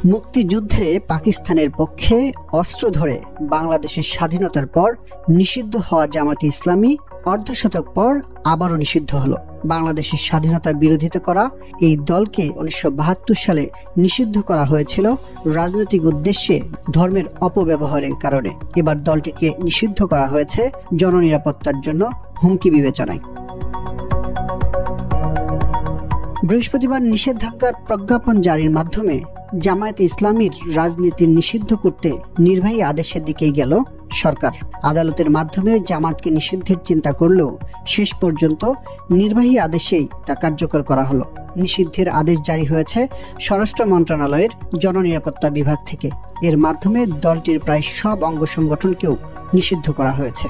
মুক্তিযুদ্ধে পাকিস্তানের পক্ষে অস্ত্র ধরে বাংলাদেশের স্বাধীনতার পর নিষিদ্ধ হওয়া জামায়াতে ইসলামী অর্ধশতক পর আবারও নিষিদ্ধ হলো। বাংলাদেশের স্বাধীনতার বিরোধিতা করা এই দলকে 1972 সালে নিষিদ্ধ করা হয়েছিল রাজনৈতিক উদ্দেশ্যে ধর্মের অপব্যবহারের কারণে। এবার দলটিকে নিষিদ্ধ করা হয়েছে জননিরাপত্তার জন্য হুমকি বিবেচনায়। বৃহস্পতিবার নিষেধাজ্ঞার প্রজ্ঞাপন জারির মাধ্যমে জামায়াতে ইসলামীর রাজনীতি নিষিদ্ধ করতে নির্বাহী আদেশের দিকেই গেল সরকার। আদালতের মাধ্যমে জামাতকে নিষিদ্ধের চিন্তা করলেও শেষ পর্যন্ত নির্বাহী আদেশেই তা কার্যকর করা হলো। নিষিদ্ধের আদেশ জারি হয়েছে স্বরাষ্ট্র মন্ত্রণালয়ের জননিরাপত্তা বিভাগ থেকে। এর মাধ্যমে দলটির প্রায় সব অঙ্গ সংগঠনকেও নিষিদ্ধ করা হয়েছে।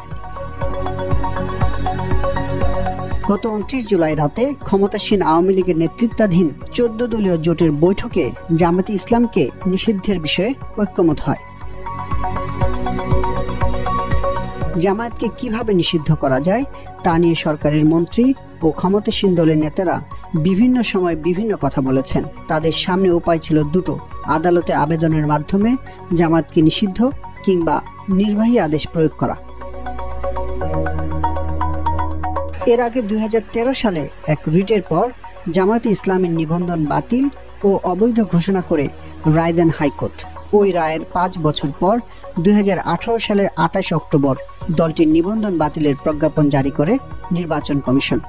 গত 29 জুলাই রাতে ক্ষমতাসীন আওয়ামী লীগের নেতৃত্বাধীন 14 দলীয় জোটের বৈঠকে জামায়াতে ইসলামকে নিষিদ্ধের বিষয়ে ঐক্যমত হয়। জামায়াতকে কিভাবে নিষিদ্ধ করা যায় তা নিয়ে সরকারের মন্ত্রী ও ক্ষমতাসীন দলের নেতারা বিভিন্ন সময় বিভিন্ন কথা বলেছেন। তাদের সামনে উপায় ছিল দুটো: আদালতে আবেদনের মাধ্যমে জামায়াতকে নিষিদ্ধ কিংবা নির্বাহী আদেশ প্রয়োগ করা। এর আগে 2013 সালে এক রিটের পর জামায়াতে ইসলামের নিবন্ধন বাতিল ও অবৈধ ঘোষণা করে রায় দেন হাইকোর্ট। ওই রায়ের 5 বছর পর 2018 সালের 28 অক্টোবর দলটির নিবন্ধন বাতিলের প্রজ্ঞাপন জারি করে নির্বাচন কমিশন।